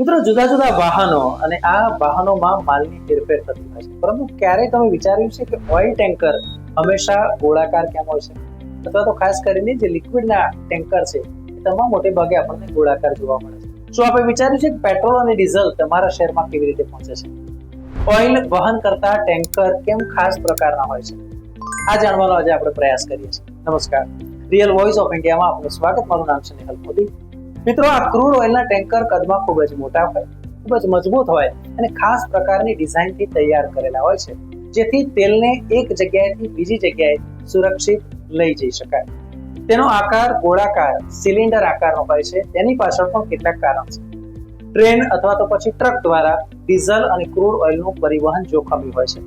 મિત્રો, જુદા જુદા વાહનો અને આ વાહનોમાં માલની હેરફેર થતી હોય છે, પરંતુ ક્યારેય તમે વિચાર્યું છે કે ઓઇલ ટેન્કર હંમેશા ગોળાકાર કેમ હોય છે? અથવા તો ખાસ કરીને જે લિક્વિડના ટેન્કર છે એ તમામ મોટે ભાગે આપણને ગોળાકાર જોવા મળે છે. શું આપણે વિચાર્યું છે કે પેટ્રોલ અને ડીઝલ તમારા શહેરમાં કેવી રીતે પહોંચે છે? ઓઇલ વહન કરતા ટેન્કર કેમ ખાસ પ્રકારના હોય છે? આ જાણવાનો આજે આપણે પ્રયાસ કરીએ છીએ. નમસ્કાર, રિયલ વોઇસ ઓફ ઇન્ડિયામાં આપનું સ્વાગત. મારું નામ છે નિખિલ મોદી. મિત્રો, આ ક્રૂડ ઓઇલના ટેન્કર કદમાં ખૂબ જ મોટા હોય, ખૂબ જ મજબૂત હોય અને ખાસ પ્રકારની ડિઝાઇનથી તૈયાર કરેલા હોય છે, જેથી તેલને એક જગ્યાએથી બીજી જગ્યાએ સુરક્ષિત લઈ જઈ શકાય. તેનો આકાર ગોળાકાર સિલિન્ડર આકારનો હોય છે. તેની પાછળ પણ કેટલાક કારણ છે. ટ્રેન અથવા તો પછી ટ્રક દ્વારા ડીઝલ અને ક્રૂડ ઓઇલનું પરિવહન જોખમી હોય છે,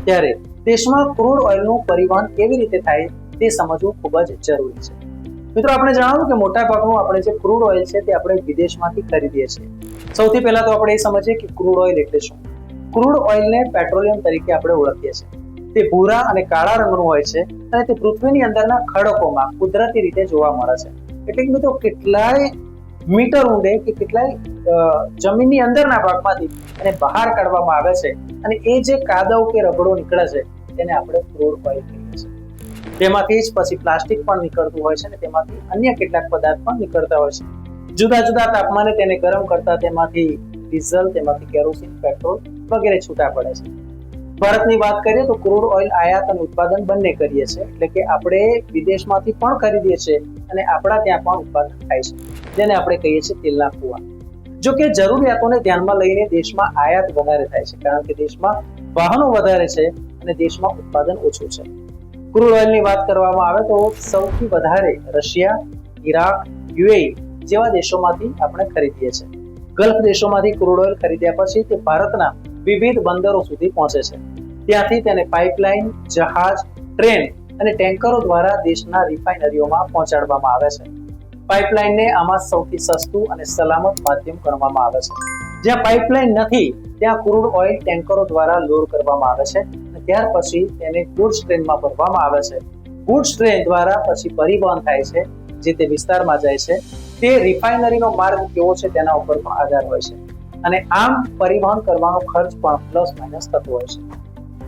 ત્યારે દેશમાં ક્રૂડ ઓઇલનું પરિવહન કેવી રીતે થાય તે સમજવું ખૂબ જ જરૂરી છે. મિત્રો, આપણે જણાવ્યું કે મોટા ભાગનું આપણે જે ક્રૂડ ઓઇલ છે તે આપણે વિદેશમાંથી ખરીદીએ છીએ. સૌથી પહેલા તો આપણે એ સમજીએ કે ક્રૂડ ઓઇલ એટલે શું. ક્રૂડ ઓઇલને પેટ્રોલિયમ તરીકે આપણે ઓળખીએ છીએ. તે ભૂરા અને કાળા રંગનું હોય છે અને તે પૃથ્વીની અંદરના ખડકોમાં કુદરતી રીતે જોવા મળે છે. એટલે કે મિત્રો, કેટલાય મીટર ઊંડે કે કેટલાય જમીનની અંદરના ભાગમાંથી એને બહાર કાઢવામાં આવે છે અને એ જે કાદવ કે રગડો નીકળે છે તેને આપણે ક્રૂડ ઓઇલ કહીએ છીએ. તેમાંથી જ પછી પ્લાસ્ટિક પણ નીકળતું હોય છે અને તેમાંથી અન્ય કેટલાક પદાર્થ પણ નીકળતા હોય છે. જુદા જુદા તાપમાને તેને ગરમ કરતા તેમાંથી ડીઝલ, તેમાંથી કેરોસીન, પેટ્રોલ વગેરે છૂટા પડે છે. ભારતની વાત કરીએ તો ક્રૂડ ઓઇલ આયાત અને ઉત્પાદન બંને કરીએ છીએ, એટલે કે આપણે વિદેશમાંથી પણ ખરીદીએ છીએ અને આપણા ત્યાં પણ ઉત્પાદન થાય છે, જેને આપણે કહીએ છીએ તેલના કુવા. જો કે જરૂરિયાતોને ધ્યાનમાં લઈને દેશમાં આયાત વધારે થાય છે, કારણ કે દેશમાં વાહનો વધારે છે અને દેશમાં ઉત્પાદન ઓછું છે. ક્રૂડ ઓઇલની વાત કરવામાં આવે તો સૌથી વધારે રશિયા, ઈરાક, યુએઈ જેવા દેશોમાંથી આપણે ખરીદીએ છીએ. ગલ્ફ દેશોમાંથી ક્રૂડ ઓઇલ ખરીદ્યા પછી તે ભારતના વિવિધ બંદરો સુધી પહોંચે છે. ત્યાંથી તેને પાઇપલાઇન, જહાજ, ટ્રેન અને ટેન્કરો દ્વારા દેશના રિફાઇનરીઓમાં પહોંચાડવામાં આવે છે. પાઇપલાઇનને આમાં સૌથી સસ્તું અને સલામત માધ્યમ ગણવામાં આવે છે. જ્યાં પાઇપલાઇન નથી ત્યાં ક્રૂડ ઓઇલ ટેન્કરો દ્વારા લોડ કરવામાં આવે છે અને ત્યાર પછી તેને ગુડ્સ ટ્રેનમાં ભરવામાં આવે છે. ગુડ્સ ટ્રેન દ્વારા પછી પરિવહન થાય છે, જે તે વિસ્તારમાં જાય છે. તે રિફાઇનરીનો માર્ગ કેવો છે તેના ઉપર પણ આધાર હોય છે અને આમ પરિવહન કરવાનો ખર્ચ પણ પ્લસ માઇનસ થતો હોય છે.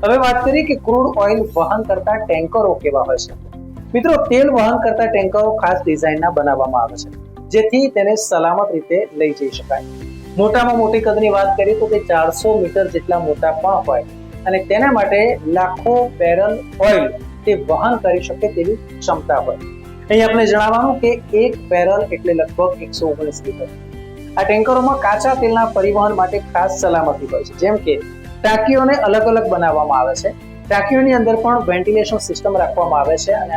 હવે વાત કરીએ કે ક્રૂડ ઓઇલ વહન કરતા ટેન્કરો કેવા હોય છે. મિત્રો, તેલ વહન કરતા ટેન્કરો ખાસ ડિઝાઇનના બનાવવામાં આવે છે, જેથી તેને સલામત રીતે લઈ જઈ શકાય. મોટામાં મોટી કદની વાત કરીએ તો તે 400 મીટર જેટલા મોટા પણ હોય અને તેના માટે લાખો બેરલ ઓઇલ તે વહન કરી શકે તેવી ક્ષમતા હોય. અહીં આપણે જણાવવાનું કે એક બેરલ એટલે લગભગ 119 લીટર. આ ટેન્કરોમાં કાચા તેલના પરિવહન માટે ખાસ સલામતી હોય છે, જેમ કે ટાંકીઓને અલગ અલગ બનાવવામાં આવે છે. ટાંકીઓની અંદર પણ વેન્ટિલેશન સિસ્ટમ રાખવામાં આવે છે અને